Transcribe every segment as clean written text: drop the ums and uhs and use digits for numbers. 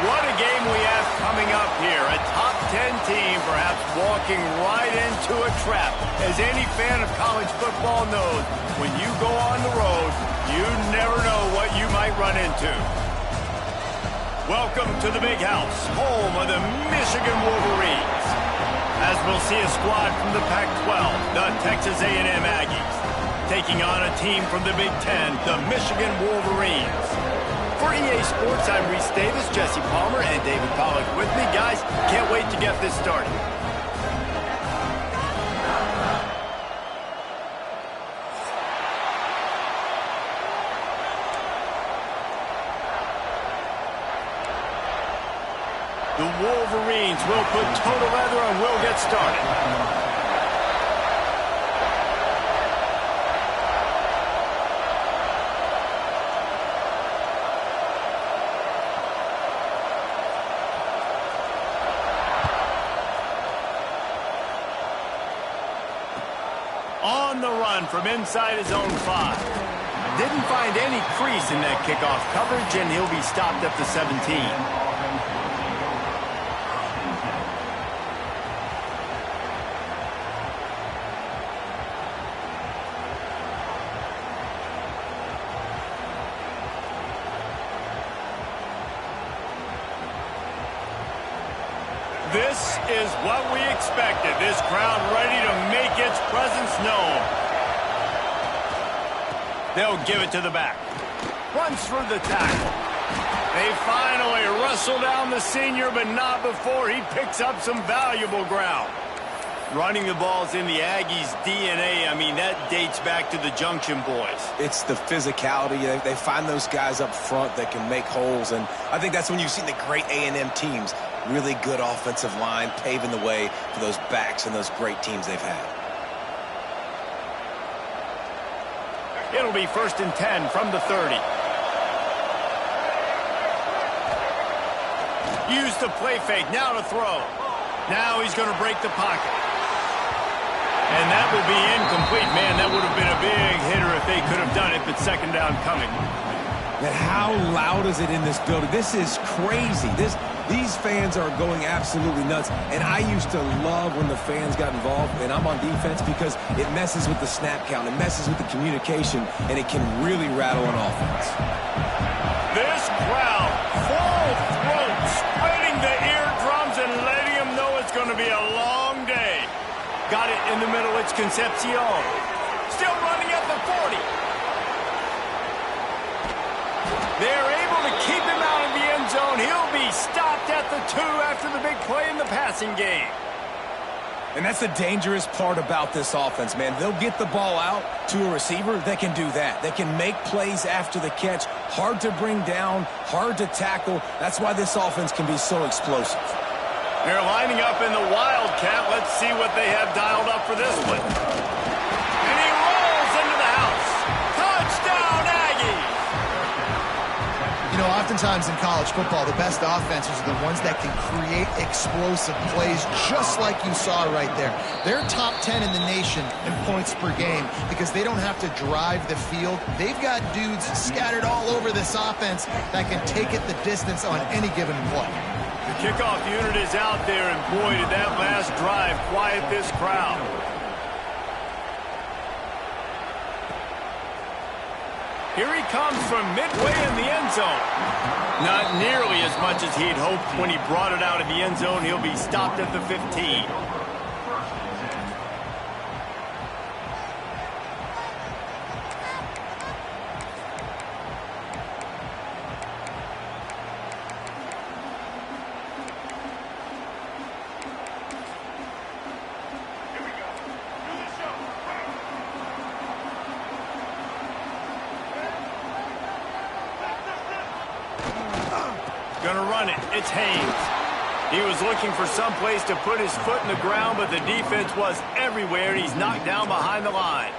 What a game we have coming up here. A top 10 team perhaps walking right into a trap. As any fan of college football knows, when you go on the road, you never know what you might run into. Welcome to the Big House, home of the Michigan Wolverines. As we'll see a squad from the Pac-12, the Texas A&M Aggies, taking on a team from the Big Ten, the Michigan Wolverines. For EA Sports, I'm Reese Davis, Jesse Palmer, and David Pollack with me. Guys, can't wait to get this started. The Wolverines will put total leather and will get started. On the run from inside his own 5. Didn't find any crease in that kickoff coverage, and he'll be stopped at the 17. This is what we expected. This crowd ready to make its presence known. They'll give it to the back. Runs for the tackle. They finally wrestle down the senior, but not before he picks up some valuable ground. Running the ball's in the Aggies' DNA. I mean, that dates back to the Junction boys. It's the physicality. They find those guys up front that can make holes, and I think that's when you've seen the great A&M teams. Really good offensive line, paving the way for those backs and those great teams they've had. It'll be 1st and 10 from the 30. Use the play fake, now to throw. Now he's going to break the pocket. And that will be incomplete. Man, that would have been a big hitter if they could have done it, but second down coming. And how loud is it in this building? This is crazy. These fans are going absolutely nuts. And I used to love when the fans got involved, and I'm on defense, because it messes with the snap count, it messes with the communication, and it can really rattle an offense. This crowd, full throat, spreading the eardrums and letting them know it's going to be a long day. Got it in the middle, it's Concepcion. Still running at the 40. They're able to keep him out of the end zone. He'll be stopped at the 2 after the big play in the passing game. And that's the dangerous part about this offense, man. They'll get the ball out to a receiver that can do that. They can make plays after the catch. Hard to bring down, hard to tackle. That's why this offense can be so explosive. They're lining up in the Wildcat. Let's see what they have dialed up for this one. And he rolls into the house. Touchdown, Aggies! You know, oftentimes in college football, the best offenses are the ones that can create explosive plays, just like you saw right there. They're top 10 in the nation in points per game because they don't have to drive the field. They've got dudes scattered all over this offense that can take it the distance on any given play. The kickoff unit is out there, and boy, did that last drive quiet this crowd. Here he comes from midway in the end zone. Not nearly as much as he'd hoped when he brought it out of the end zone. He'll be stopped at the 15. Gonna run it. It's Haynes. He was looking for some place to put his foot in the ground, but the defense was everywhere, and he's knocked down behind the line.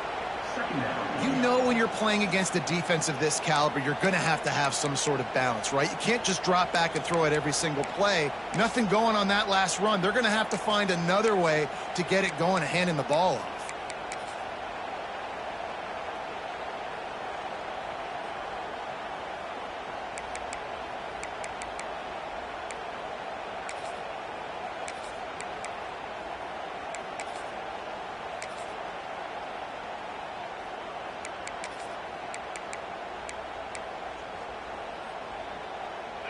You know when you're playing against a defense of this caliber, you're going to have some sort of balance, right? You can't just drop back and throw it every single play. Nothing going on that last run. They're going to have to find another way to get it going and handing the ball off.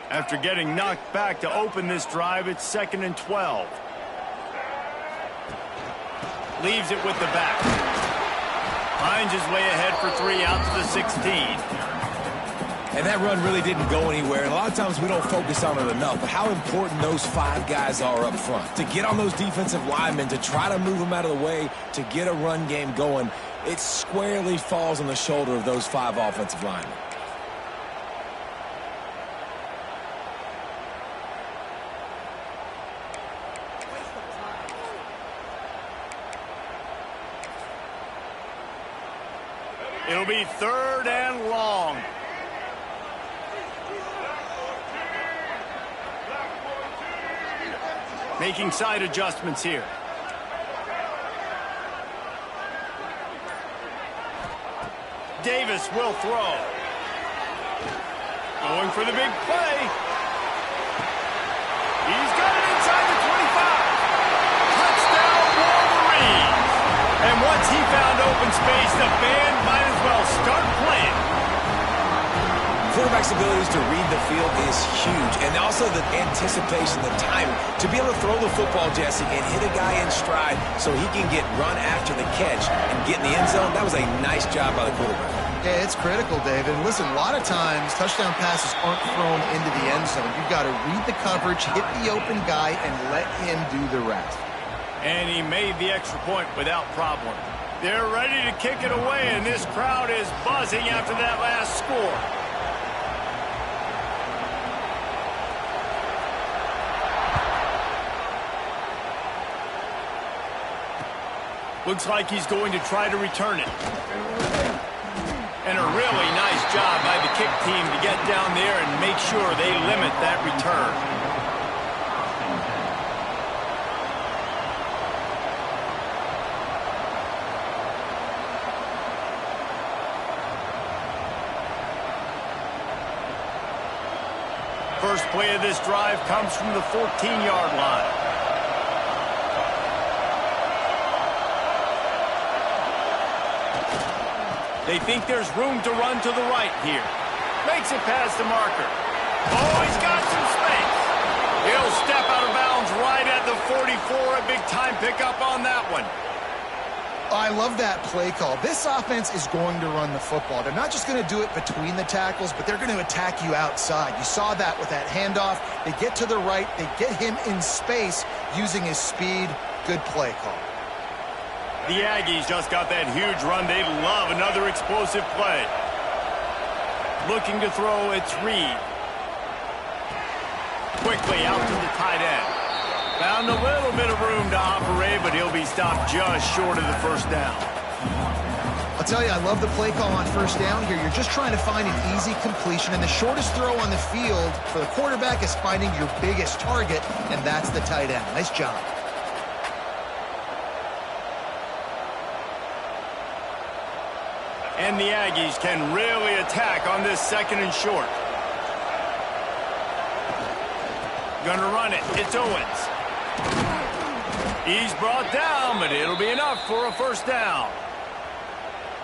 After getting knocked back to open this drive, it's 2nd and 12. Leaves it with the back. Finds his way ahead for 3 out to the 16. And that run really didn't go anywhere. And a lot of times we don't focus on it enough, but how important those 5 guys are up front. To get on those defensive linemen, to try to move them out of the way, to get a run game going, it squarely falls on the shoulder of those 5 offensive linemen. It'll be 3rd and long. Making side adjustments here. Davis will throw. Going for the big play. He's got it inside the 25. Touchdown, Wolverines. And once he found open space, the band might as well start playing. Quarterback's abilities to read the field is huge, and also the anticipation, the timing. To be able to throw the football, Jesse, and hit a guy in stride so he can get run after the catch and get in the end zone, that was a nice job by the quarterback. Yeah, it's critical, David. And listen, a lot of times touchdown passes aren't thrown into the end zone. You've got to read the coverage, hit the open guy, and let him do the rest. And he made the extra point without problem. They're ready to kick it away, and this crowd is buzzing after that last score. Looks like he's going to try to return it. And a really nice job by the kick team to get down there and make sure they limit that return. First play of this drive comes from the 14-yard line. They think there's room to run to the right here. Makes it past the marker. Oh, he's got some space. He'll step out of bounds right at the 44. A big-time pickup on that one. I love that play call. This offense is going to run the football. They're not just going to do it between the tackles, but they're going to attack you outside. You saw that with that handoff. They get to the right. They get him in space using his speed. Good play call. The Aggies just got that huge run. They love another explosive play. Looking to throw, it's Reed. Quickly out to the tight end. Found a little bit of room to operate, but he'll be stopped just short of the first down. I'll tell you, I love the play call on first down here. You're just trying to find an easy completion, and the shortest throw on the field for the quarterback is finding your biggest target, and that's the tight end. Nice job. And the Aggies can really attack on this 2nd and short. Gonna run it. It's Owens. He's brought down, but it'll be enough for a first down.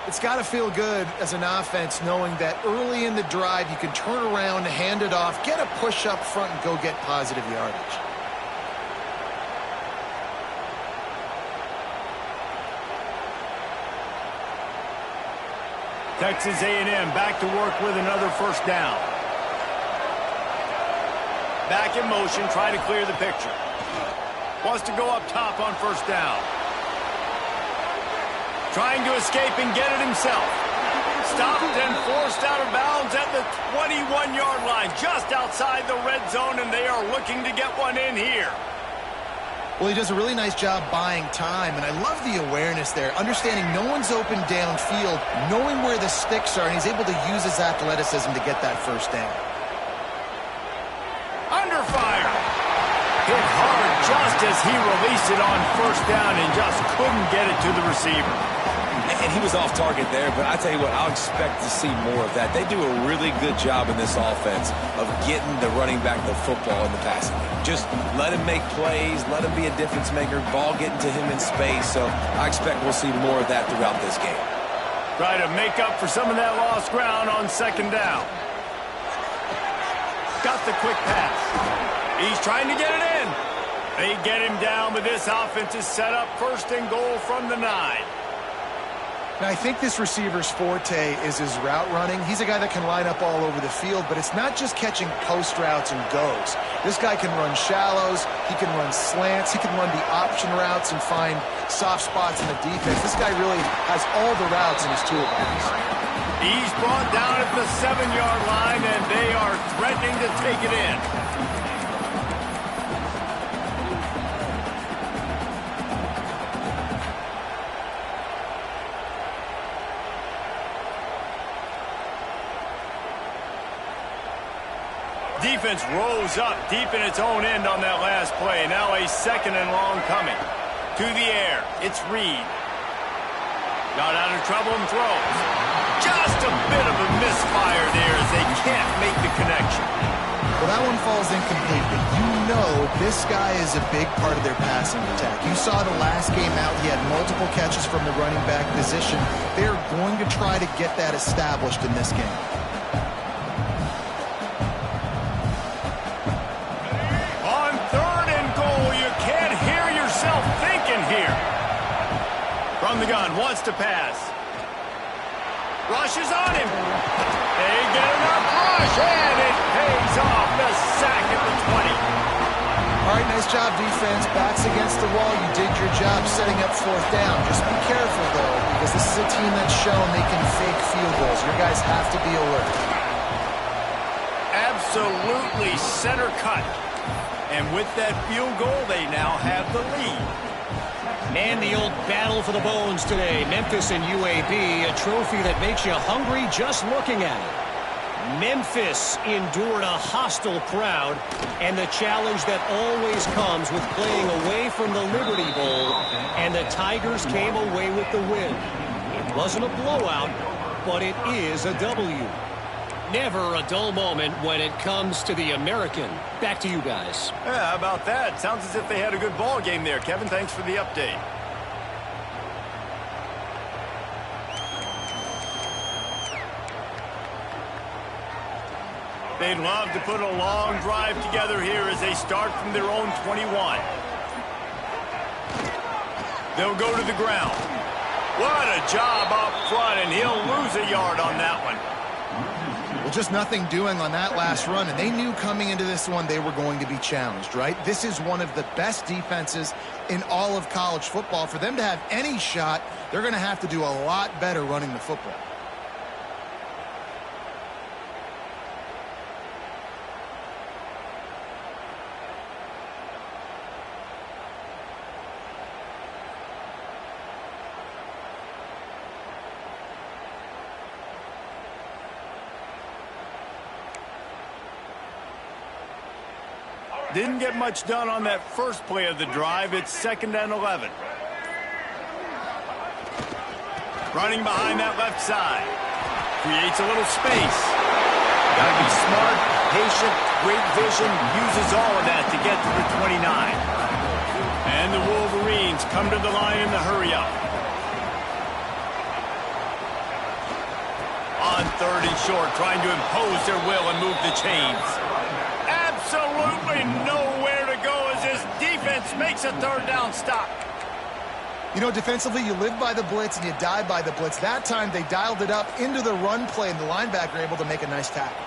It's got to feel good as an offense knowing that early in the drive you can turn around, hand it off, get a push up front, and go get positive yardage. Texas A&M back to work with another first down. Back in motion, trying to clear the picture. Wants to go up top on first down. Trying to escape and get it himself. Stopped and forced out of bounds at the 21-yard line, just outside the red zone, and they are looking to get one in here. Well, he does a really nice job buying time, and I love the awareness there, understanding no one's open downfield, knowing where the sticks are, and he's able to use his athleticism to get that first down. Under fire. Hit hard just as he released it on first down and just couldn't get it to the receiver. And he was off target there, but I tell you what, I'll expect to see more of that. They do a really good job in this offense of getting the running back the football in the passing game. Just let him make plays, let him be a difference maker, ball getting to him in space. So I expect we'll see more of that throughout this game. Try to make up for some of that lost ground on second down. got the quick pass. He's trying to get it in. They get him down, but this offense is set up 1st and goal from the 9. Now, I think this receiver's forte is his route running. He's a guy that can line up all over the field, but it's not just catching post routes and goes. This guy can run shallows, he can run slants, he can run the option routes and find soft spots in the defense. This guy really has all the routes in his toolbox. He's brought down at the 7-yard line, and they are threatening to take it in. Defense rose up deep in its own end on that last play. Now a 2nd and long coming. To the air. It's Reed. Got out of trouble and throws. Just a bit of a misfire there as they can't make the connection. Well, that one falls incomplete, but you know this guy is a big part of their passing attack. You saw the last game out, he had multiple catches from the running back position. They're going to try to get that established in this game. From the gun, wants to pass. Rushes on him. They get enough rush, and it pays off. The sack at the 20. All right, nice job, defense. Backs against the wall. You did your job setting up 4th down. Just be careful, though, because this is a team that's shown they can fake field goals. Your guys have to be alert. Absolutely center cut. And with that field goal, they now have the lead. Man, the old battle for the bones today. Memphis and UAB, a trophy that makes you hungry just looking at it. Memphis endured a hostile crowd and the challenge that always comes with playing away from the Liberty Bowl, and the Tigers came away with the win. It wasn't a blowout, but it is a W. Never a dull moment when it comes to the American. Back to you guys. Yeah, how about that? Sounds as if they had a good ball game there. Kevin, thanks for the update. They'd love to put a long drive together here as they start from their own 21. They'll go to the ground. What a job up front, and he'll lose a yard on that one. Well, just nothing doing on that last run, and they knew coming into this one they were going to be challenged, right? This is one of the best defenses in all of college football. For them to have any shot, they're going to have to do a lot better running the football. Didn't get much done on that first play of the drive. It's 2nd and 11. Running behind that left side. Creates a little space. Got to be smart, patient, great vision. Uses all of that to get to the 29. And the Wolverines come to the line in the hurry up. On 3rd and short, trying to impose their will and move the chains. Absolutely nowhere to go as this defense makes a 3rd down stop. You know, defensively, you live by the blitz and you die by the blitz. That time, they dialed it up into the run play, and the linebacker able to make a nice tackle.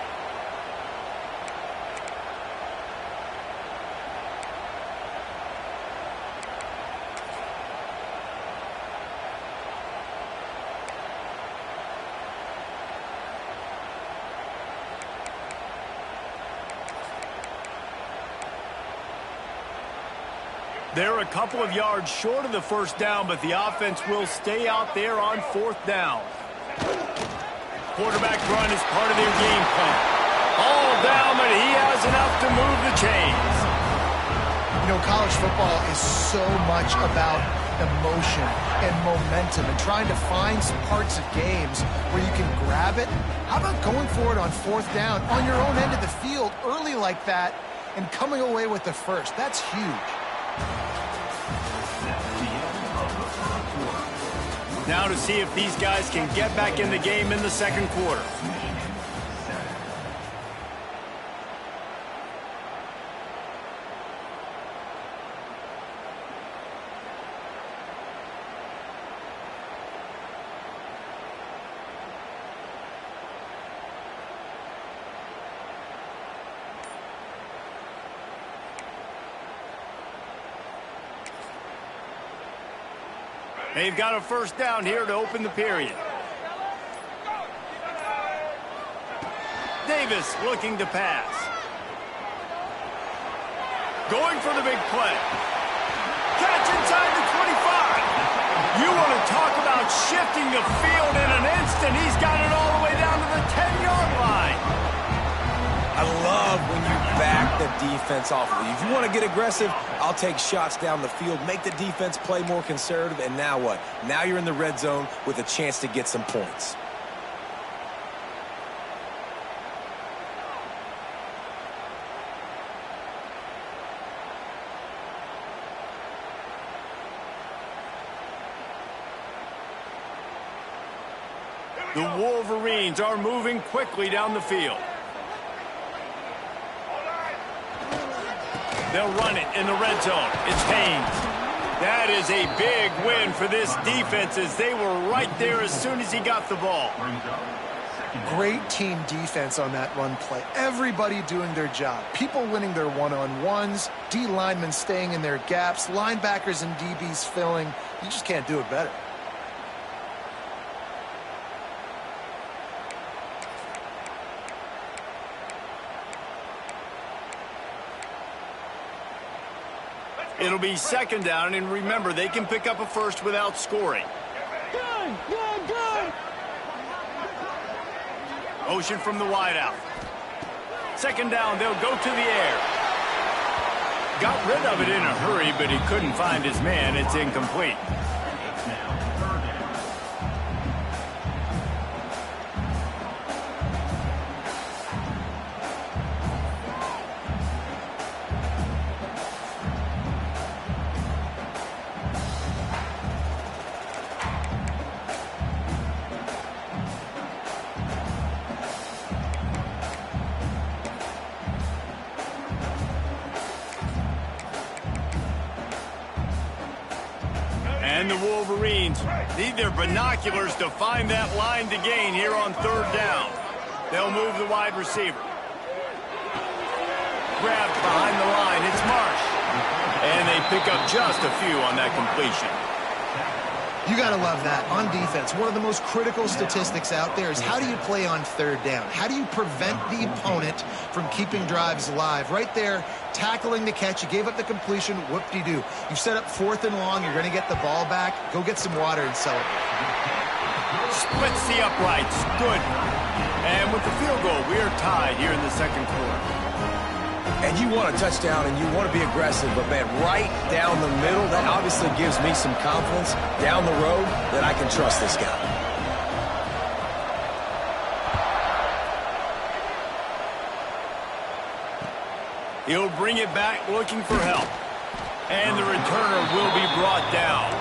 They're a couple of yards short of the 1st down, but the offense will stay out there on 4th down. Quarterback run is part of their game plan. All down, but he has enough to move the chains. You know, college football is so much about emotion and momentum and trying to find some parts of games where you can grab it. How about going for it on 4th down on your own end of the field early like that and coming away with the first? That's huge. Now to see if these guys can get back in the game in the 2nd quarter. They've got a first down here to open the period. Davis looking to pass. Going for the big play. Catch inside the 25. You want to talk about shifting the field in an instant. He's got it all the way down to the 10-yard line. I love when you back the defense off of you. If you want to get aggressive, I'll take shots down the field, make the defense play more conservative, and now what? Now you're in the red zone with a chance to get some points. The Wolverines are moving quickly down the field. They'll run it in the red zone. It's Haynes. That is a big win for this defense as they were right there as soon as he got the ball. Great team defense on that run play. Everybody doing their job. People winning their one-on-ones, D linemen staying in their gaps, linebackers and DBs filling. You just can't do it better. It'll be second down, and remember, they can pick up a first without scoring. Motion from the wideout. Second down, they'll go to the air. Got rid of it in a hurry, but he couldn't find his man. It's incomplete. And the Wolverines need their binoculars to find that line to gain here on third down. They'll move the wide receiver. Grabbed behind the line. It's Marsh. And they pick up just a few on that completion. You got to love that. On defense, one of the most critical statistics out there is how do you play on third down? How do you prevent the opponent from keeping drives alive? Right there, tackling the catch. You gave up the completion. Whoop-de-doo. You set up fourth and long. You're going to get the ball back. Go get some water and celebrate. Splits the uprights. Good. And with the field goal, we are tied here in the second quarter. And you want a touchdown and you want to be aggressive, but man, right down the middle, that obviously gives me some confidence down the road that I can trust this guy. He'll bring it back looking for help. And the returner will be brought down.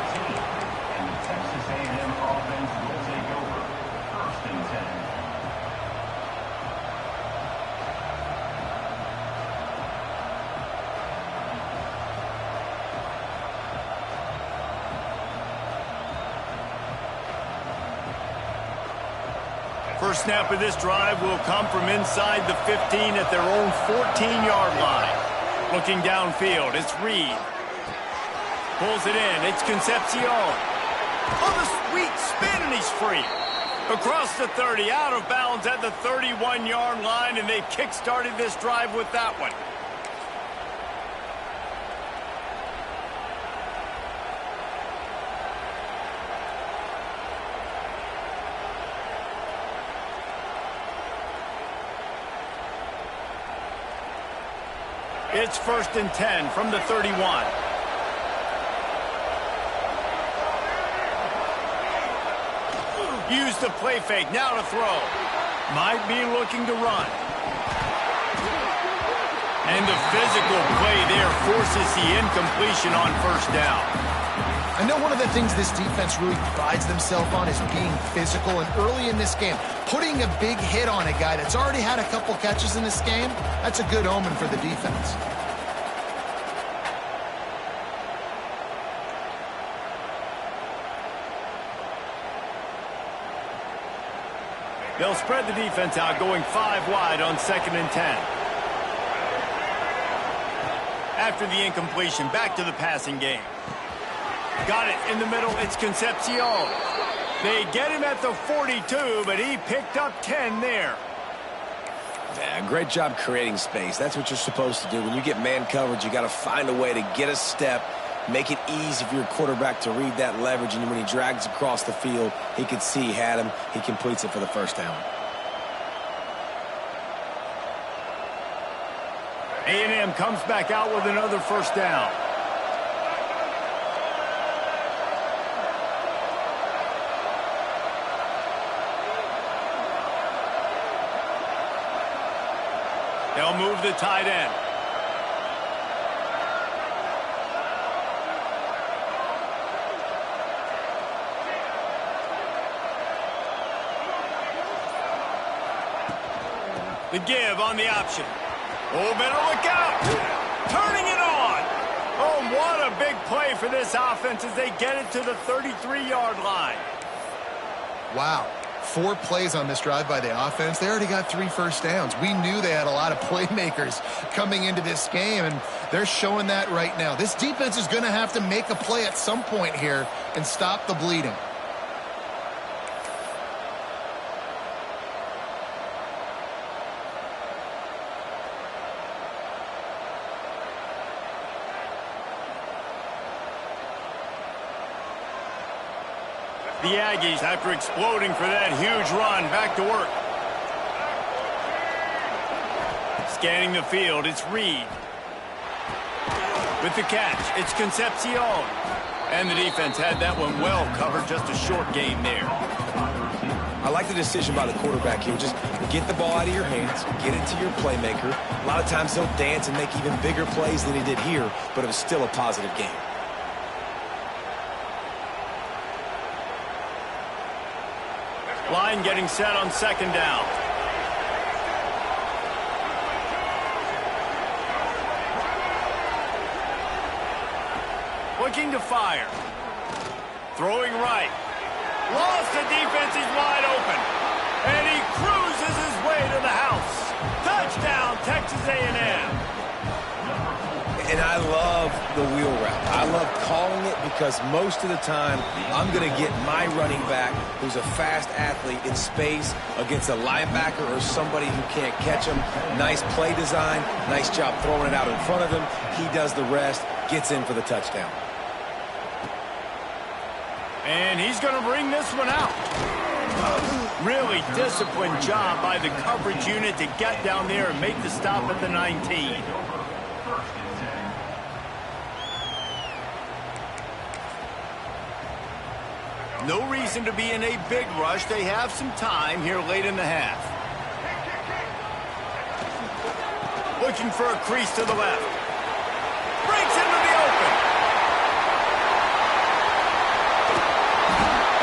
And the Texas A&M offense will take over. First and 10. First snap of this drive will come from inside the 15 at their own 14-yard line. Looking downfield, it's Reed. Pulls it in, it's Concepcion. On the sweet spin, and he's free. Across the 30, out of bounds at the 31-yard line, and they kick-started this drive with that one. It's first and 10 from the 31. Use the play fake, now to throw. Might be looking to run. And the physical play there forces the incompletion on first down. I know one of the things this defense really prides themselves on is being physical, and early in this game, putting a big hit on a guy that's already had a couple catches in this game, that's a good omen for the defense. They'll spread the defense out, going 5 wide on second and 10. After the incompletion, back to the passing game. Got it in the middle. It's Concepcion. They get him at the 42, but he picked up 10 there. Yeah, great job creating space. That's what you're supposed to do. When you get man coverage, you got to find a way to get a step, make it easy for your quarterback to read that leverage, and when he drags across the field, he can see he had him. He completes it for the first down. A&M comes back out with another first down. They'll move the tight end. The give on the option. Oh, better look out. Turning it on. Oh, what a big play for this offense as they get it to the 33-yard line. Wow. 4 plays on this drive by the offense. They already got 3 first downs. We knew they had a lot of playmakers coming into this game, and they're showing that right now. This defense is going to have to make a play at some point here and stop the bleeding. The Aggies, after exploding for that huge run, back to work. Scanning the field, it's Reed. With the catch, it's Concepcion. And the defense had that one well covered, just a short game there. I like the decision by the quarterback here. Just get the ball out of your hands, get it to your playmaker. A lot of times he'll dance and make even bigger plays than he did here, but it was still a positive game. Line getting set on second down. Looking to fire. Throwing right. Lost the defense, he's wide open. And he cruises his way to the house. Touchdown, Texas A&M. And I love the wheel route. I love calling it because most of the time I'm going to get my running back, who's a fast athlete, in space against a linebacker or somebody who can't catch him. Nice play design, nice job throwing it out in front of him. He does the rest, gets in for the touchdown. And he's going to bring this one out. Really disciplined job by the coverage unit to get down there and make the stop at the 19. No reason to be in a big rush. They have some time here late in the half. Looking for a crease to the left. Breaks into the open.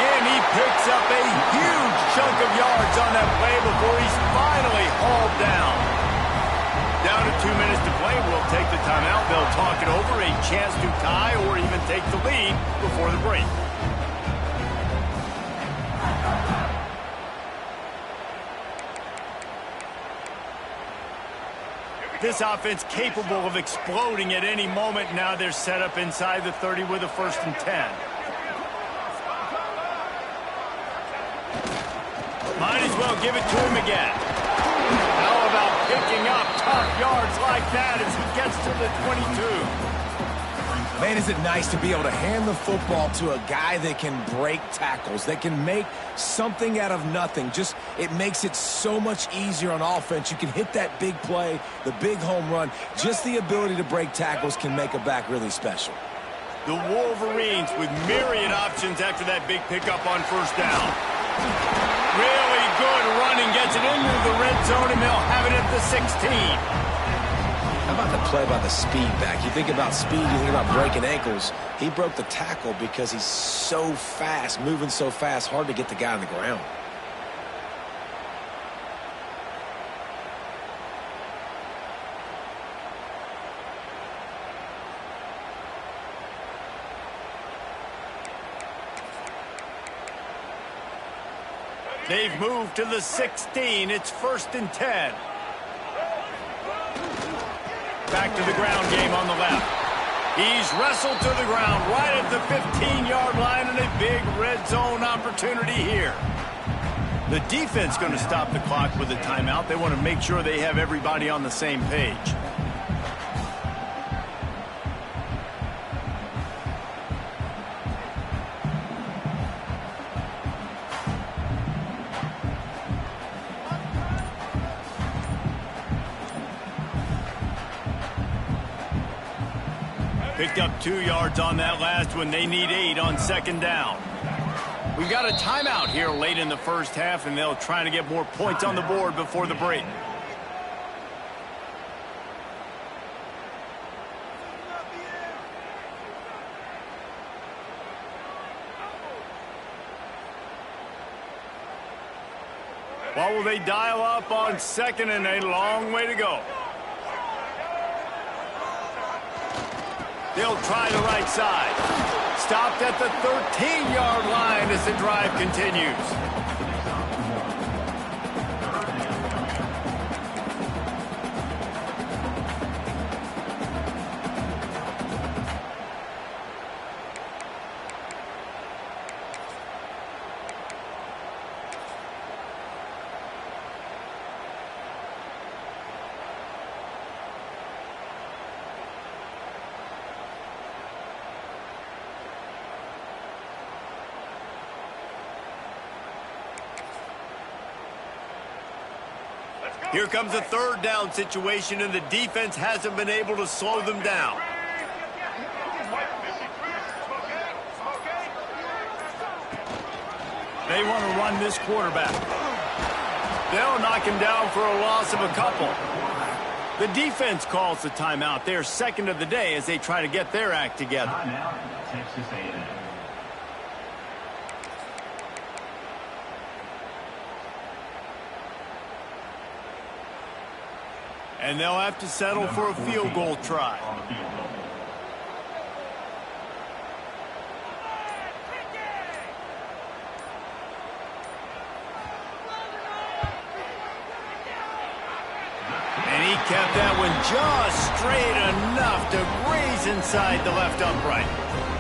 And he picks up a huge chunk of yards on that play before he's finally hauled down. Down to 2 minutes to play. We'll take the timeout. They'll talk it over. A chance to tie or even take the lead before the break. This offense capable of exploding at any moment. Now they're set up inside the 30 with a 1st and 10. Might as well give it to him again. How about picking up tough yards like that as he gets to the 22? Man, is it nice to be able to hand the football to a guy that can break tackles, that can make something out of nothing. Just, it makes it so much easier on offense. You can hit that big play, the big home run. Just the ability to break tackles can make a back really special. The Wolverines with myriad options after that big pickup on 1st down. Really good running, gets it into the red zone, and they'll have it at the 16. How about the play by the speed back? You think about speed, you think about breaking ankles. He broke the tackle because he's so fast, moving so fast, hard to get the guy on the ground. They've moved to the 16. It's 1st and 10. Back to the ground game on the left. He's wrestled to the ground right at the 15-yard line, and a big red zone opportunity here. The defense going to stop the clock with a timeout. They want to make sure they have everybody on the same page. Picked up 2 yards on that last one. They need 8 on second down. We've got a timeout here late in the first half, and they'll try to get more points on the board before the break. What will they dial up on second, and a long way to go? They'll try the right side. Stopped at the 13-yard line as the drive continues. Here comes a third down situation, and the defense hasn't been able to slow them down. They want to run this quarterback. They'll knock him down for a loss of a couple. The defense calls the timeout. They're second of the day as they try to get their act together. Timeout, Texas A&M. And they'll have to settle for a field goal try. And he kept that one just straight enough to graze inside the left upright.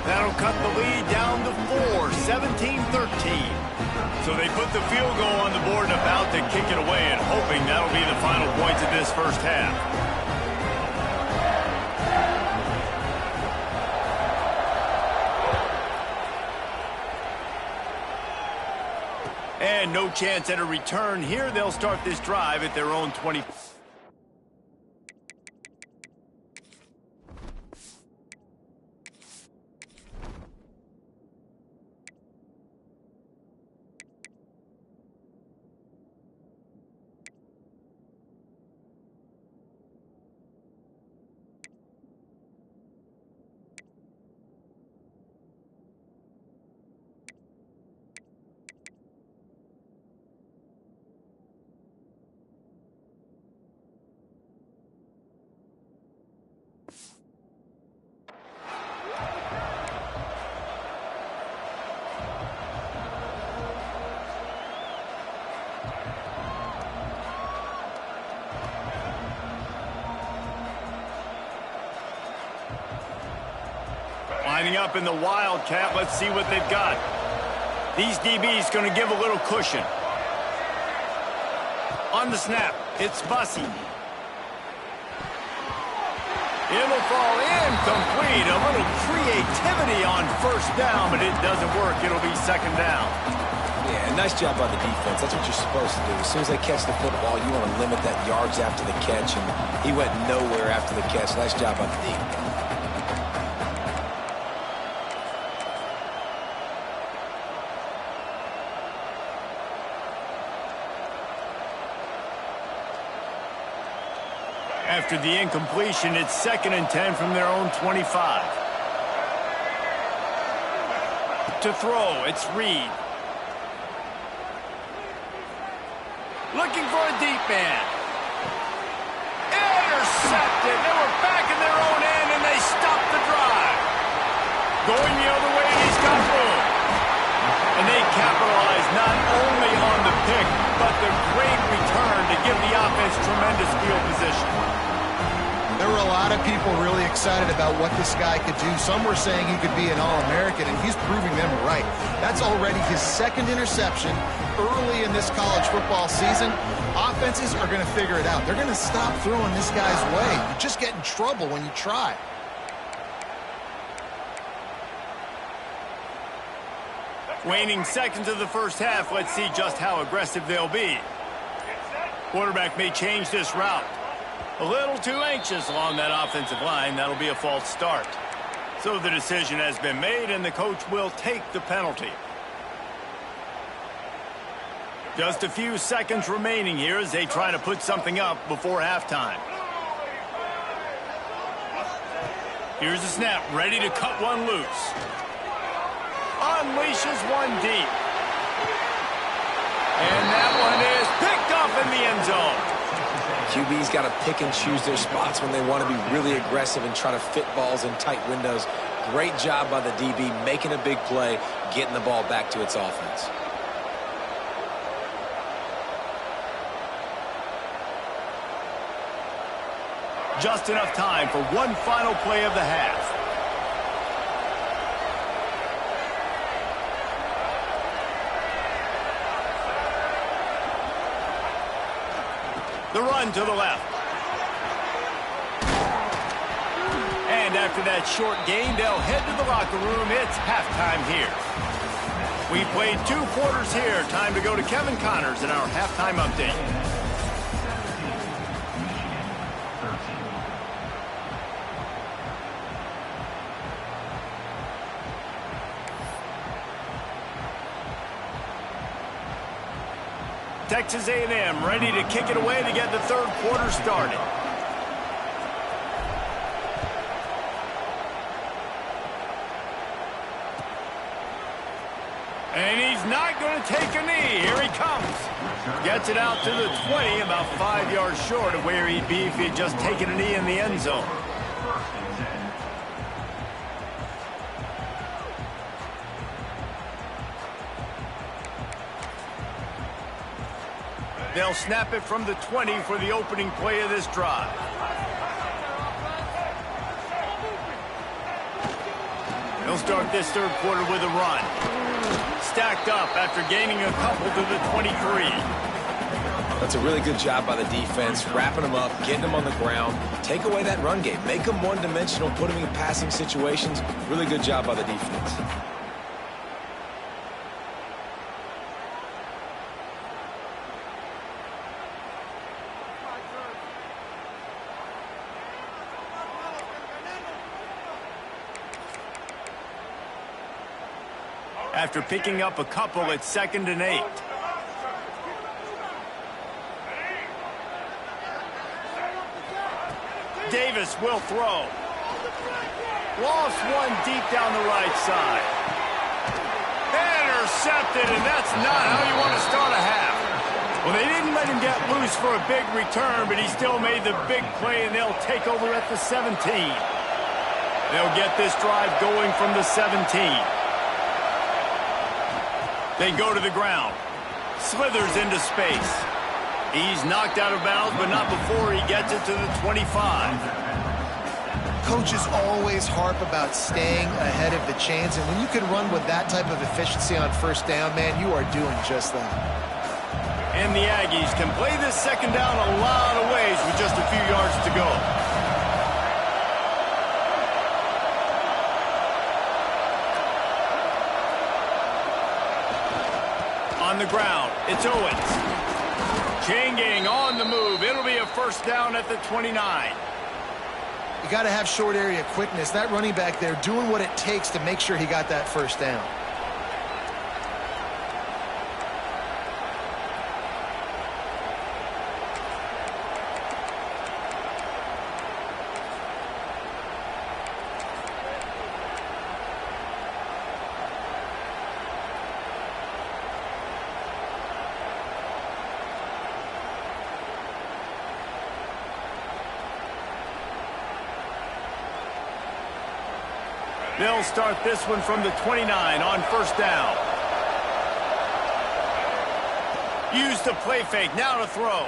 That'll cut the lead down to 4, 17-13. So they put the field goal on the board and about to kick it away, and hoping that'll be the final points of this first half. And no chance at a return here. They'll start this drive at their own 20. Lining up in the Wildcat. Let's see what they've got. These DBs going to give a little cushion. On the snap, it's Bussey. It'll fall incomplete. A little creativity on first down, but it doesn't work. It'll be second down. Yeah, nice job by the defense. That's what you're supposed to do. As soon as they catch the football, you want to limit that yards after the catch, and he went nowhere after the catch. Nice job by the defense. After the incompletion, it's 2nd and 10 from their own 25. To throw, it's Reed. Looking for a deep man. Intercepted. They were back in their own end, and they stopped the drive. Going the other way, and he's got room. And they capitalize not only on the pick, but the great return to give the offense tremendous field position. They're lot of people really excited about what this guy could do. Some were saying he could be an All-American, and he's proving them right. That's already his second interception early in this college football season. Offenses are going to figure it out. They're going to stop throwing this guy's way. You just get in trouble when you try. Waning seconds of the first half. Let's see just how aggressive they'll be. Quarterback may change this route. A little too anxious along that offensive line. That'll be a false start. So the decision has been made, and the coach will take the penalty. Just a few seconds remaining here as they try to put something up before halftime. Here's the snap, ready to cut one loose. Unleashes one deep. And that one is picked off in the end zone. QB's got to pick and choose their spots when they want to be really aggressive and try to fit balls in tight windows. Great job by the DB making a big play, getting the ball back to its offense. Just enough time for one final play of the half. The run to the left. And after that short gain, they'll head to the locker room. It's halftime here. We played 2 quarters here. Time to go to Kevin Connors in our halftime update. Texas A&M ready to kick it away to get the third quarter started. And he's not going to take a knee. Here he comes. Gets it out to the 20, about 5 yards short of where he'd be if he had just taken a knee in the end zone. They'll snap it from the 20 for the opening play of this drive. They'll start this third quarter with a run. Stacked up after gaining a couple to the 23. That's a really good job by the defense, wrapping them up, getting them on the ground. Take away that run game. Make them one-dimensional, put them in passing situations. Really good job by the defense. After picking up a couple, it's 2nd and 8. Davis will throw. Lost one deep down the right side. Intercepted, and that's not how you want to start a half. Well, they didn't let him get loose for a big return, but he still made the big play, and they'll take over at the 17. They'll get this drive going from the 17. They go to the ground. Slithers into space. He's knocked out of bounds, but not before he gets it to the 25. Coaches always harp about staying ahead of the chains, and when you can run with that type of efficiency on first down, man, you are doing just that. And the Aggies can play this second down a lot of ways with just a few yards to go. On the ground, it's Owens. Chain gang on the move. It'll be a first down at the 29. You got to have short area quickness. That running back there doing what it takes to make sure he got that first down. They'll start this one from the 29 on first down. Use the play fake, now to throw.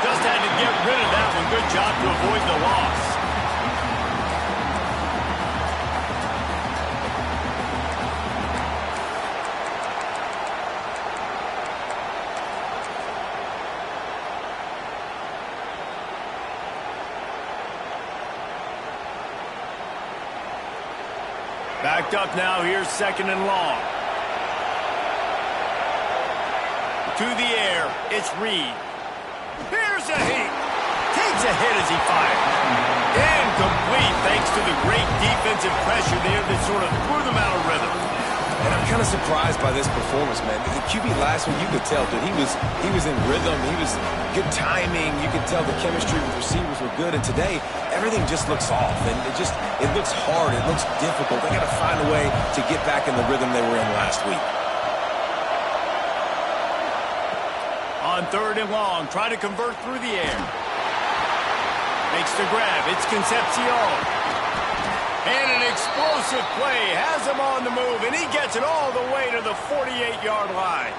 Just had to get rid of that one good job to avoid the loss. Backed up now, here's 2nd and long. To the air, it's Reed. Here's a hit. Takes a hit as he fires. Incomplete thanks to the great defensive pressure there that sort of threw them out of rhythm. And I'm kind of surprised by this performance, man. The QB last week, you could tell, dude, he was in rhythm. He was good timing. You could tell the chemistry with receivers were good. And today, everything just looks off. And it looks hard. It looks difficult. They got to find a way to get back in the rhythm they were in last week. On 3rd and long, try to convert through the air. Makes the grab. It's Concepcion. And an explosive play has him on the move, and he gets it all the way to the 48-yard line.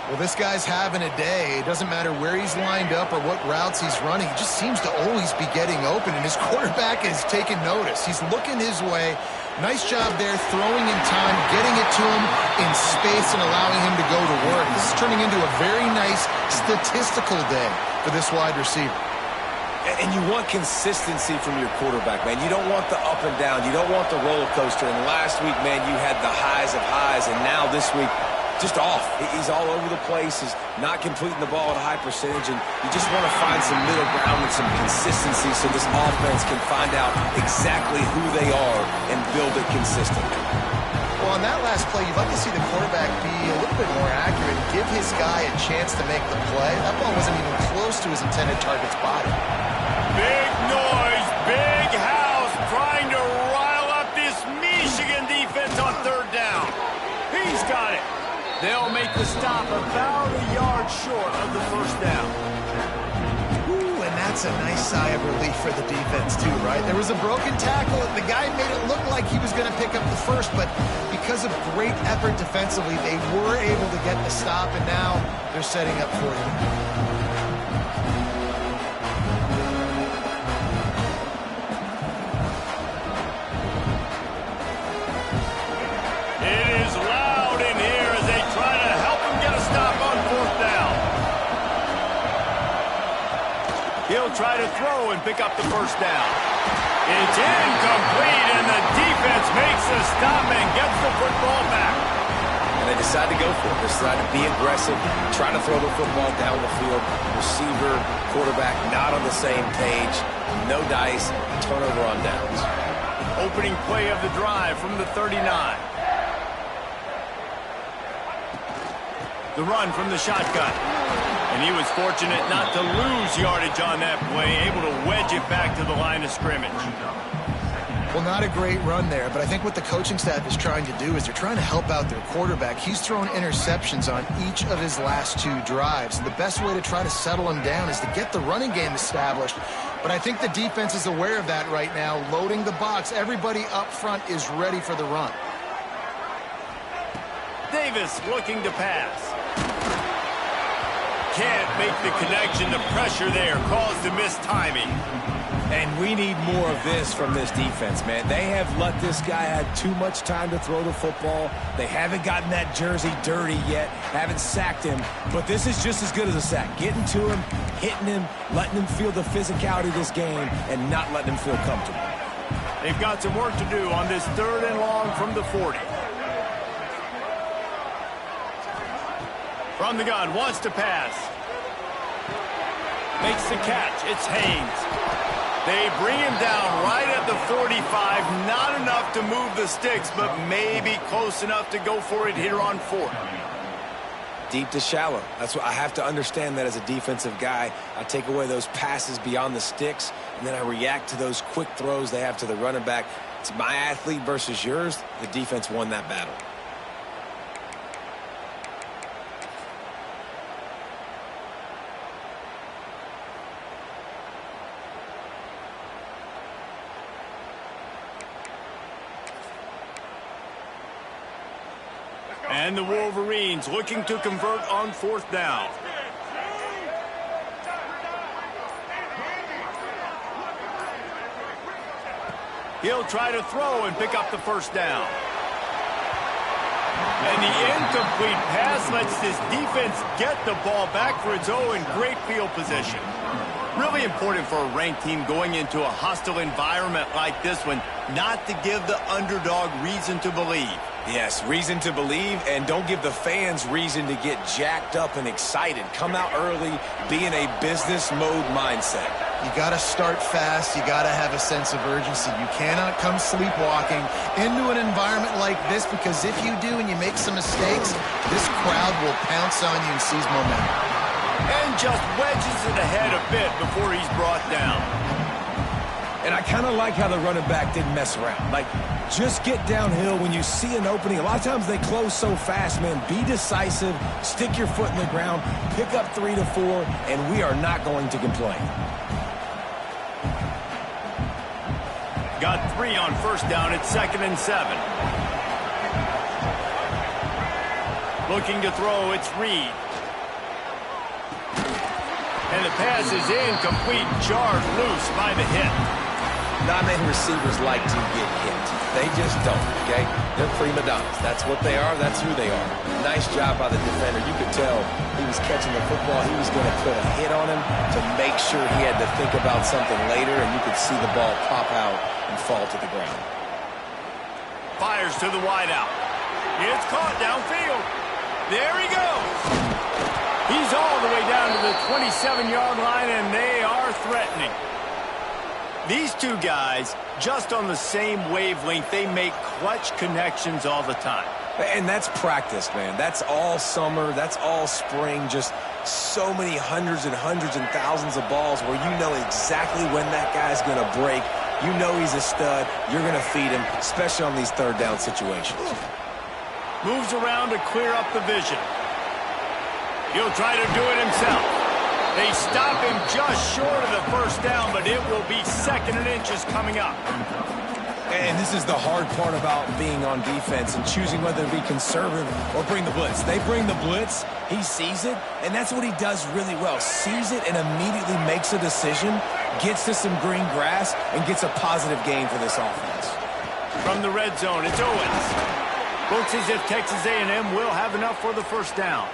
Well, this guy's having a day. It doesn't matter where he's lined up or what routes he's running. He just seems to always be getting open, and his quarterback is taking notice. He's looking his way. Nice job there, throwing in time, getting it to him in space and allowing him to go to work. This is turning into a very nice statistical day for this wide receiver. And you want consistency from your quarterback, man. You don't want the up and down. You don't want the roller coaster. And last week, man, you had the highs of highs. And now this week, just off. He's all over the place. He's not completing the ball at a high percentage. And you just want to find some middle ground and some consistency so this offense can find out exactly who they are and build it consistently. Well, on that last play, you'd like to see the quarterback be a little bit more accurate and give his guy a chance to make the play. That ball wasn't even close to his intended target's body. Big noise, big house, trying to rile up this Michigan defense on 3rd down. He's got it. They'll make the stop about a yard short of the 1st down. Ooh, and that's a nice sigh of relief for the defense too, right? There was a broken tackle, and the guy made it look like he was going to pick up the first, but because of great effort defensively, they were able to get the stop, and now they're setting up for it. He'll try to throw and pick up the 1st down. It's incomplete, and the defense makes the stop and gets the football back. And they decide to go for it. They decide to be aggressive, try to throw the football down the field. Receiver, quarterback not on the same page. No dice, turnover on downs. Opening play of the drive from the 39. The run from the shotgun. And he was fortunate not to lose yardage on that play, able to wedge it back to the line of scrimmage. Well, not a great run there, but I think what the coaching staff is trying to do is they're trying to help out their quarterback. He's thrown interceptions on each of his last 2 drives, and the best way to try to settle him down is to get the running game established. But I think the defense is aware of that right now, loading the box. Everybody up front is ready for the run. Davis looking to pass. Can't make the connection. The pressure there caused the missed timing. And we need more of this from this defense, man. They have let this guy have too much time to throw the football. They haven't gotten that jersey dirty yet, haven't sacked him. But this is just as good as a sack. Getting to him, hitting him, letting him feel the physicality of this game, and not letting him feel comfortable. They've got some work to do on this 3rd and long from the 40. From the gun, wants to pass. Makes the catch. It's Haynes. They bring him down right at the 45. Not enough to move the sticks, but maybe close enough to go for it here on 4th. Deep to shallow. That's what I have to understand that as a defensive guy. I take away those passes beyond the sticks, and then I react to those quick throws they have to the running back. It's my athlete versus yours. The defense won that battle. And the Wolverines looking to convert on 4th down. He'll try to throw and pick up the first down. And the incomplete pass lets this defense get the ball back for its own great field position. Really important for a ranked team going into a hostile environment like this one not to give the underdog reason to believe. Yes, reason to believe, and don't give the fans reason to get jacked up and excited. Come out early, be in a business mode mindset. You got to start fast. You got to have a sense of urgency. You cannot come sleepwalking into an environment like this, because if you do and you make some mistakes, this crowd will pounce on you and seize momentum. And just wedges it ahead a bit before he's brought down. And I kind of like how the running back didn't mess around. Like, just get downhill when you see an opening. A lot of times they close so fast, man. Be decisive, stick your foot in the ground, pick up 3 to 4, and we are not going to complain. Got 3 on first down. It's 2nd and 7. Looking to throw, it's Reed. And the pass is incomplete, jarred loose by the hit. Not many receivers like to get hit. They just don't, okay? They're prima donnas. That's what they are. That's who they are. Nice job by the defender. You could tell he was catching the football. He was going to put a hit on him to make sure he had to think about something later, and you could see the ball pop out and fall to the ground. Fires to the wideout. It's caught downfield. There he goes. He's all the way down to the 27-yard line, and they are threatening. These two guys, just on the same wavelength, they make clutch connections all the time. And that's practice, man. That's all summer. That's all spring. Just so many hundreds and thousands of balls where you know exactly when that guy's going to break. You know he's a stud. You're going to feed him, especially on these third down situations. Moves around to clear up the vision. He'll try to do it himself. They stop him just short of the first down, but it will be 2nd and inches coming up. And this is the hard part about being on defense and choosing whether to be conservative or bring the blitz. They bring the blitz, he sees it, and that's what he does really well. Sees it and immediately makes a decision, gets to some green grass, and gets a positive gain for this offense. From the red zone, it's Owens. Looks as if Texas A&M will have enough for the first down.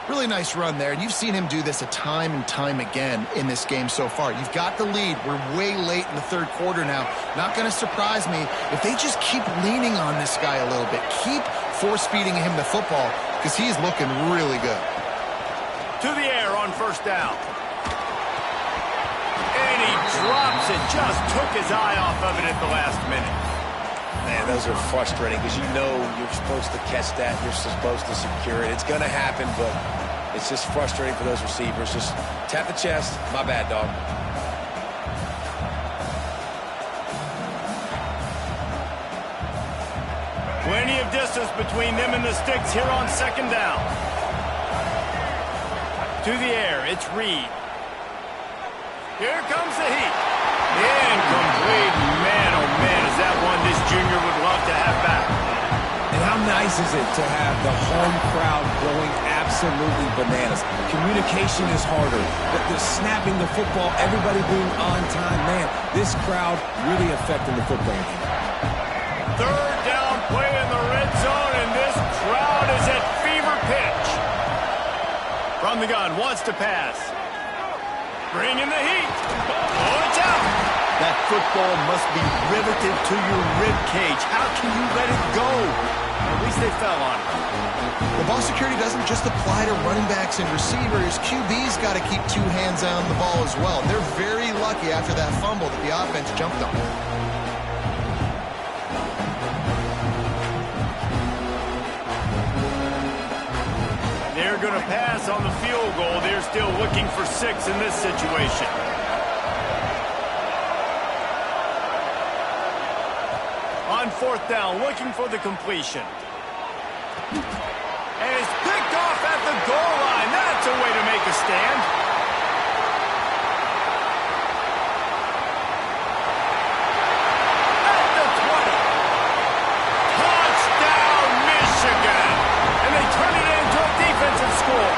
Really nice run there, and you've seen him do this a time and time again in this game so far. You've got the lead. We're way late in the third quarter now. Not going to surprise me if they just keep leaning on this guy a little bit. Keep force-feeding him the football, because he's looking really good. To the air on first down. And he drops it. Just took his eye off of it at the last minute. Man, those are frustrating because you know you're supposed to catch that. You're supposed to secure it. It's going to happen, but it's just frustrating for those receivers. Just tap the chest. My bad, dog. Plenty of distance between them and the sticks here on 2nd down. To the air, it's Reed. Here comes the heat. Incomplete. Man, oh man, is that one this junior would love to have back. And how nice is it to have the home crowd going absolutely bananas? Communication is harder, but the snapping the football, everybody being on time, man, this crowd really affecting the football game. Third down play in the red zone, and this crowd is at fever pitch. From the gun, wants to pass. Bringing the heat. Oh, it's out. That football must be riveted to your rib cage. How can you let it go? At least they fell on it. The ball security doesn't just apply to running backs and receivers. QB's got to keep 2 hands on the ball as well. They're very lucky after that fumble that the offense jumped on. They're going to pass on the field goal. They're still looking for 6 in this situation. On 4th down, looking for the completion. And it's picked off at the goal line. That's a way to make a stand. At the 20. Touchdown, Michigan. And they turn it into a defensive score.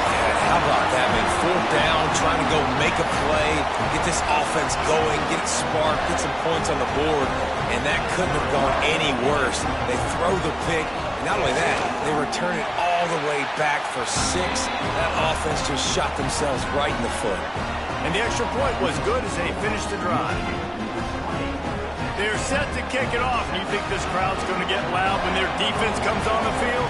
Yeah, how about that, man? 4th down, trying to go make a play, get this offense going, get it sparked, get some points on the board, and that couldn't have gone any worse. They throw the pick, and not only that, they return it all the way back for 6. That offense just shot themselves right in the foot. And the extra point was good as they finished the drive. They're set to kick it off. And you think this crowd's going to get loud when their defense comes on the field?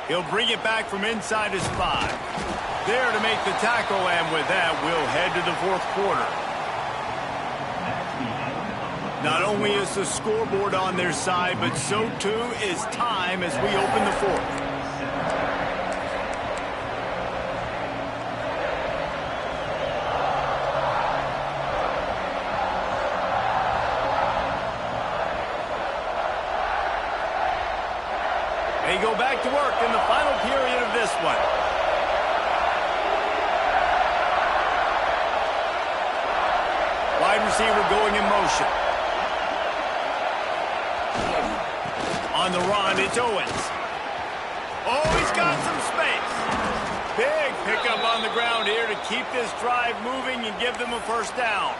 He'll bring it back from inside his 5. There to make the tackle, and with that, we'll head to the 4th quarter. Not only is the scoreboard on their side, but so too is time as we open the 4th. They go back to work in the final period of this one. Wide receiver going in motion. On the run, it's Owens. Oh, he's got some space. Big pickup on the ground here to keep this drive moving and give them a first down.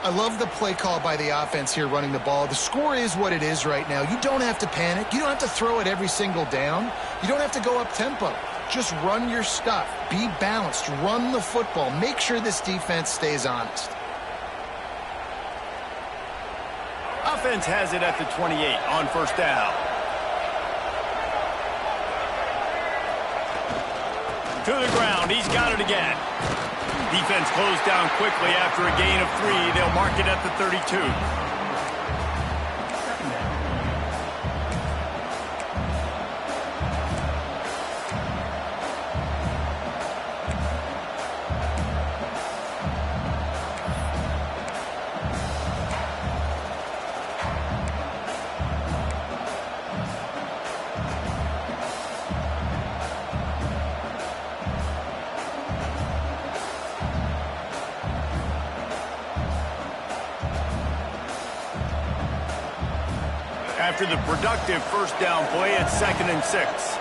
I love the play call by the offense here running the ball. The score is what it is right now. You don't have to panic. You don't have to throw it every single down. You don't have to go up tempo. Just run your stuff. Be balanced. Run the football. Make sure this defense stays honest. Offense has it at the 28 on first down. To the ground. He's got it again. Defense closed down quickly after a gain of 3. They'll mark it at the 32. After the productive first down play, it's 2nd and 6.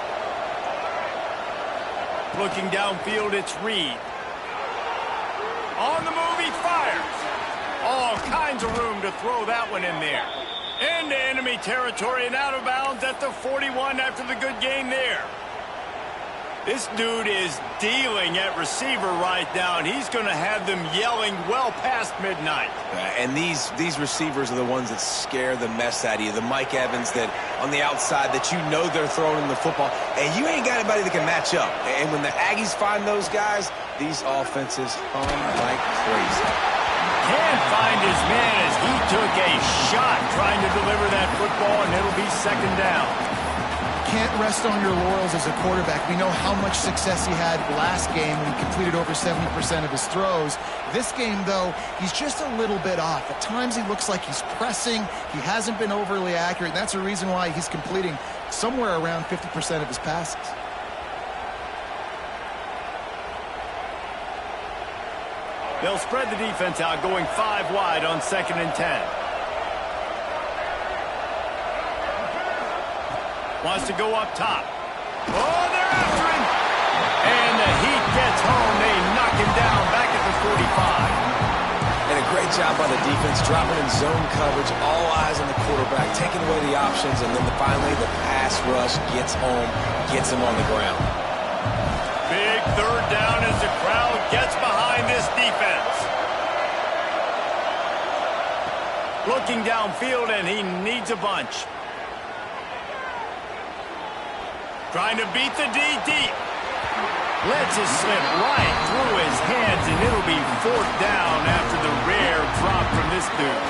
Looking downfield, it's Reed. On the move, he fires. All kinds of room to throw that one in there. Into enemy territory and out of bounds at the 41 after the good gain there. This dude is dealing at receiver right now, and he's going to have them yelling well past midnight. And these receivers are the ones that scare the mess out of you. The Mike Evans that on the outside that you know they're throwing the football, and you ain't got anybody that can match up. And when the Aggies find those guys, these offenses hum like crazy. Can't find his man as he took a shot trying to deliver that football, and it'll be 2nd down. Can't rest on your laurels as a quarterback. We know how much success he had last game when he completed over 70% of his throws. This game, though, he's just a little bit off. At times he looks like he's pressing. He hasn't been overly accurate, and that's the reason why he's completing somewhere around 50% of his passes. They'll spread the defense out, going 5 wide on 2nd and 10. Wants to go up top. Oh, they're after him. And the Heat gets home. They knock him down back at the 45. And a great job by the defense, dropping in zone coverage, all eyes on the quarterback, taking away the options, and then finally the pass rush gets home, gets him on the ground. Big 3rd down as the crowd gets behind this defense. Looking downfield, and he needs a bunch. Trying to beat the D deep. Lets it slip right through his hands, and it'll be 4th down after the rare drop from this dude.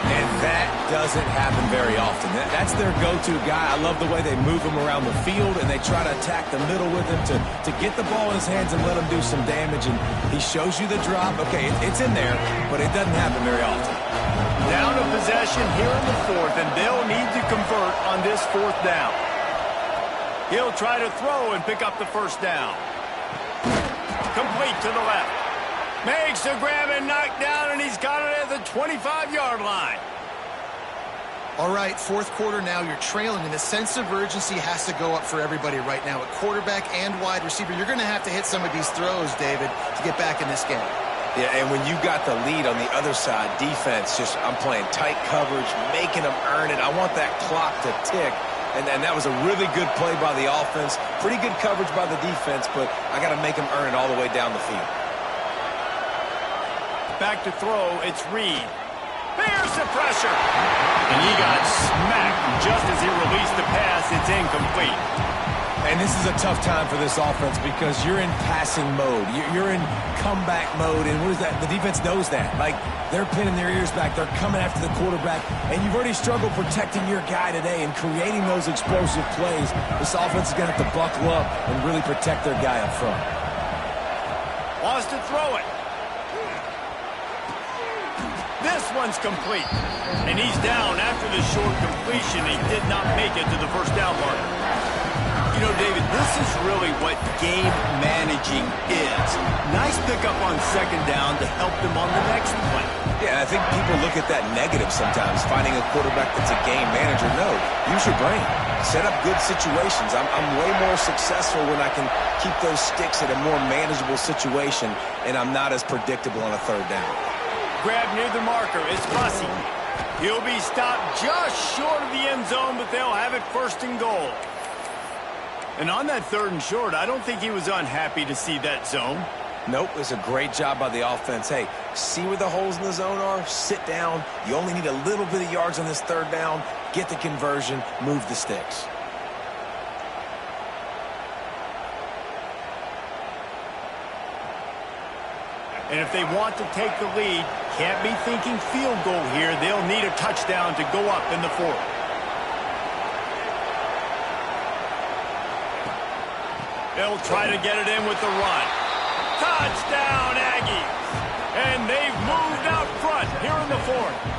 And that doesn't happen very often. That's their go-to guy. I love the way they move him around the field, and they try to attack the middle with him to get the ball in his hands and let him do some damage. And he shows you the drop. Okay, it's in there, but it doesn't happen very often. Down to possession here in the 4th, and they'll need to convert on this 4th down. He'll try to throw and pick up the first down. Complete to the left. Makes the grab and knock down, and he's got it at the 25-yard line. All right, fourth quarter now, you're trailing, and the sense of urgency has to go up for everybody right now. At quarterback and wide receiver, you're going to have to hit some of these throws, David, to get back in this game. Yeah, and when you got the lead on the other side, defense, I'm playing tight coverage, making them earn it. I want that clock to tick, and that was a really good play by the offense. Pretty good coverage by the defense, but I got to make them earn it all the way down the field. Back to throw, it's Reed. There's the pressure. And he got smacked just as he released the pass. It's incomplete. And this is a tough time for this offense because you're in passing mode. You're in comeback mode, and what is that? The defense knows that. Like, they're pinning their ears back. They're coming after the quarterback, and you've already struggled protecting your guy today and creating those explosive plays. This offense is going to have to buckle up and really protect their guy up front. Wants to throw it. This one's complete. And he's down after the short completion. He did not make it to the first down marker. You know, David, this is really what game managing is. Nice pickup on second down to help them on the next play. Yeah, I think people look at that negative sometimes, finding a quarterback that's a game manager. No, use your brain. Set up good situations. I'm way more successful when I can keep those sticks at a more manageable situation, and I'm not as predictable on a third down. Grab near the marker. It's Bussy. He'll be stopped just short of the end zone, but they'll have it first and goal. And on that third and short, I don't think he was unhappy to see that zone. Nope, it's a great job by the offense. Hey, see where the holes in the zone are? Sit down. You only need a little bit of yards on this third down. Get the conversion. Move the sticks. And if they want to take the lead, can't be thinking field goal here. They'll need a touchdown to go up in the fourth. They'll try to get it in with the run. Touchdown, Aggies! And they've moved out front here in the fourth.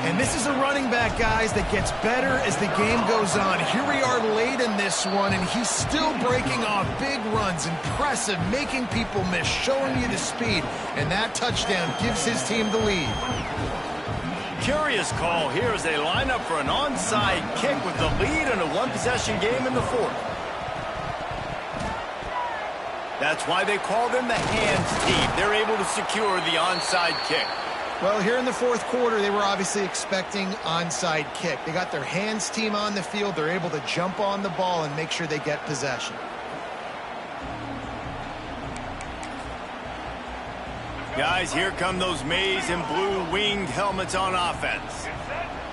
And this is a running back, guys, that gets better as the game goes on. Here we are late in this one, and he's still breaking off big runs. Impressive, making people miss, showing you the speed. And that touchdown gives his team the lead. Curious call here as they line up for an onside kick with the lead in a one-possession game in the fourth. That's why they call them the hands team. They're able to secure the onside kick. Well, here in the fourth quarter, they were obviously expecting onside kick. They got their hands team on the field. They're able to jump on the ball and make sure they get possession. Guys, here come those maize and blue winged helmets on offense.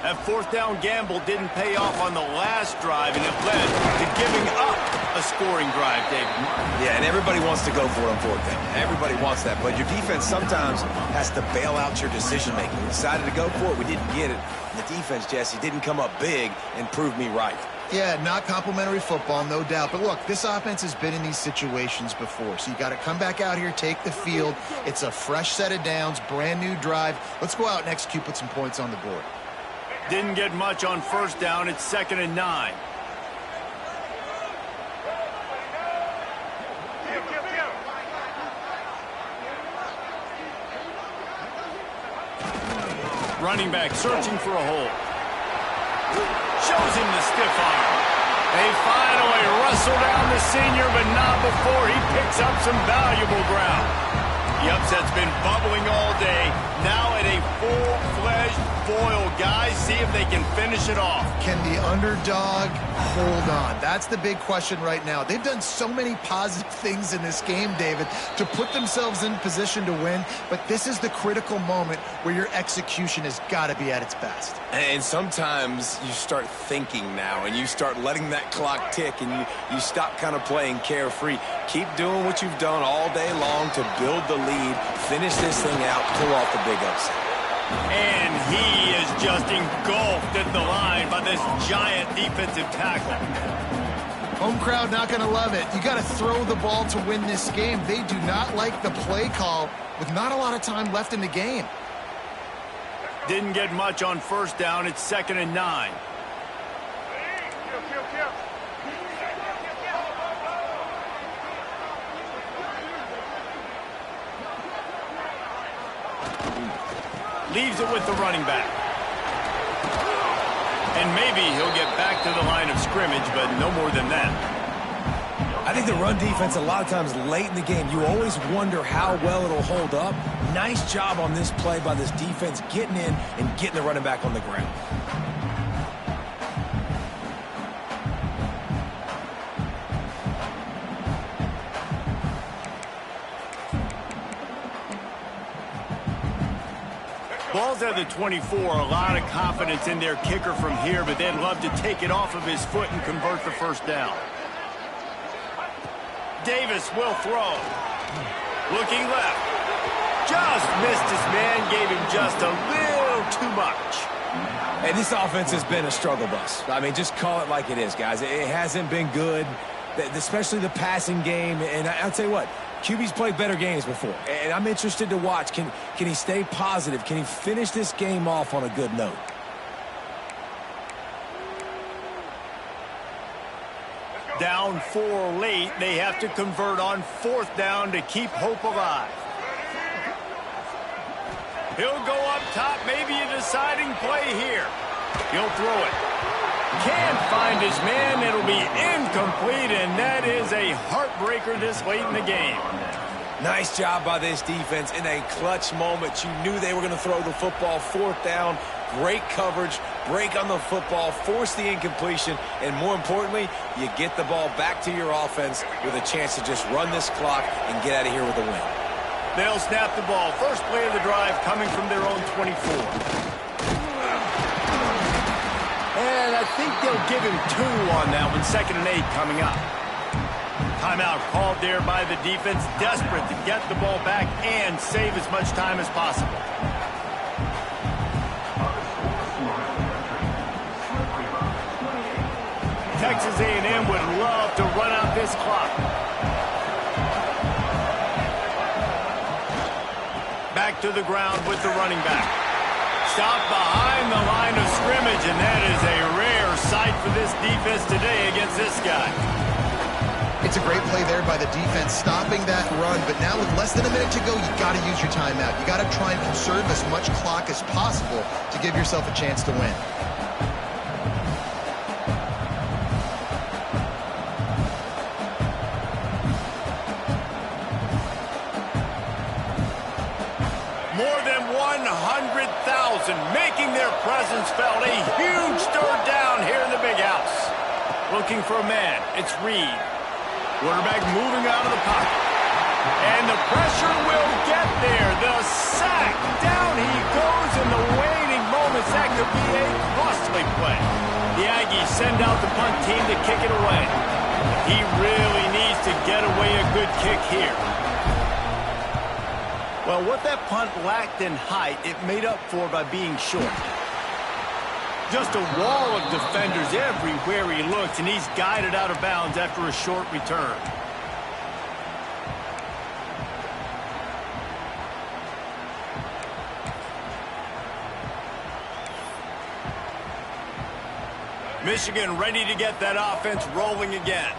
That fourth down gamble didn't pay off on the last drive, and it led to giving up a scoring drive, David. Yeah, and everybody wants to go for it on fourth down. Everybody wants that, but your defense sometimes has to bail out your decision-making. We decided to go for it. We didn't get it. And the defense, Jesse, didn't come up big and prove me right. Yeah, not complimentary football, no doubt. But look, this offense has been in these situations before. So you got to come back out here, take the field. It's a fresh set of downs, brand new drive. Let's go out and execute, put some points on the board. Didn't get much on first down. It's 2nd and 9. Running back searching for a hole. Shows him the stiff arm. They finally wrestle down the senior, but not before he picks up some valuable ground. The upset's been bubbling all day. Now at a full-fledged boil. Guys, see if they can finish it off. Can the underdog hold on? That's the big question right now. They've done so many positive things in this game, David, to put themselves in position to win. But this is the critical moment where your execution has got to be at its best. And sometimes you start thinking now, and you start letting that clock tick, and you stop kind of playing carefree. Keep doing what you've done all day long to build the lead, finish this thing out, pull off the big upset. And he is just engulfed at the line by this giant defensive tackle. Home crowd not going to love it. You got to throw the ball to win this game. They do not like the play call with not a lot of time left in the game. Didn't get much on first down. It's 2nd and 9. Leaves it with the running back. And maybe he'll get back to the line of scrimmage, but no more than that. I think the run defense, a lot of times late in the game, you always wonder how well it'll hold up. Nice job on this play by this defense getting in and getting the running back on the ground. Ball's at the 24. A lot of confidence in their kicker from here, but they'd love to take it off of his foot and convert the first down. Davis will throw. Looking left. Just missed his man. Gave him just a little too much. And this offense has been a struggle bus. I mean, just call it like it is, guys. It hasn't been good, especially the passing game. And I'll tell you what, QB's played better games before. And I'm interested to watch. Can he stay positive? Can he finish this game off on a good note? Down 4 late. They have to convert on 4th down to keep hope alive. He'll go up top. Maybe a deciding play here. He'll throw it. Can't find his man. It'll be incomplete, and that is a heartbreaker this late in the game. Nice job by this defense in a clutch moment. You knew they were going to throw the football. 4th down. Great coverage, break on the football, force the incompletion, and more importantly, you get the ball back to your offense with a chance to just run this clock and get out of here with a win. They'll snap the ball. First play of the drive coming from their own 24. And I think they'll give him 2 on that one. 2nd and 8 coming up. Timeout called there by the defense, desperate to get the ball back and save as much time as possible. Texas A&M would love to run out this clock. Back to the ground with the running back. Stopped behind the line of scrimmage, and that is a rare sight for this defense today against this guy. It's a great play there by the defense, stopping that run, but now with less than a minute to go, you got to use your timeout. You got to try and conserve as much clock as possible to give yourself a chance to win. More than 100,000 making their presence felt. A huge 3rd down here in the big house. Looking for a man. It's Reed. Quarterback moving out of the pocket. And the pressure will get there. The sack. Down he goes in the waning moments. That could be a costly play. The Aggies send out the punt team to kick it away. He really needs to get away a good kick here. Well, what that punt lacked in height, it made up for by being short. Just a wall of defenders everywhere he looks, and he's guided out of bounds after a short return. Michigan ready to get that offense rolling again.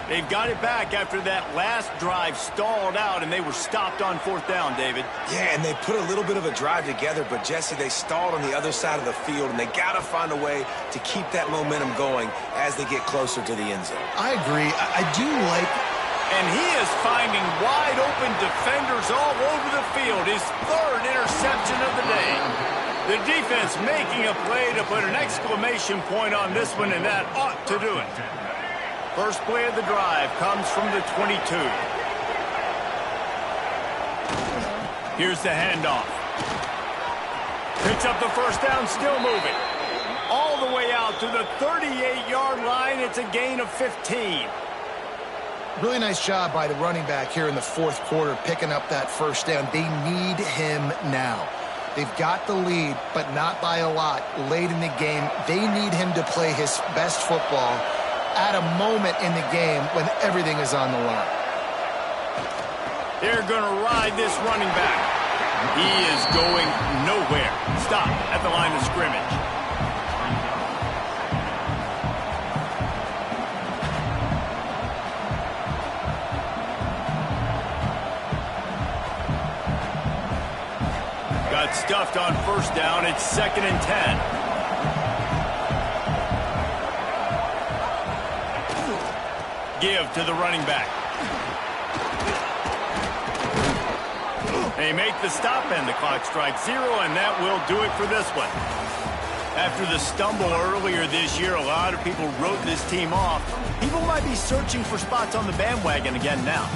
They've got it back after that last drive stalled out, and they were stopped on 4th down, David. Yeah, and they put a little bit of a drive together, but, Jesse, they stalled on the other side of the field, and they got to find a way to keep that momentum going as they get closer to the end zone. I agree. I do like... And he is finding wide-open defenders all over the field. His 3rd interception of the day. The defense making a play to put an exclamation point on this one, and that ought to do it. First play of the drive comes from the 22. Here's the handoff. Picks up the first down, still moving. All the way out to the 38-yard line. It's a gain of 15. Really nice job by the running back here in the 4th quarter, picking up that first down. They need him now. They've got the lead, but not by a lot late in the game. They need him to play his best football at a moment in the game when everything is on the line. They're going to ride this running back. He is going nowhere. Stop at the line of scrimmage. Got stuffed on 1st down. It's 2nd and 10. give to the running back. They make the stop, and the clock strikes 0, and that will do it for this one. After the stumble earlier this year, a lot of people wrote this team off. People might be searching for spots on the bandwagon again now.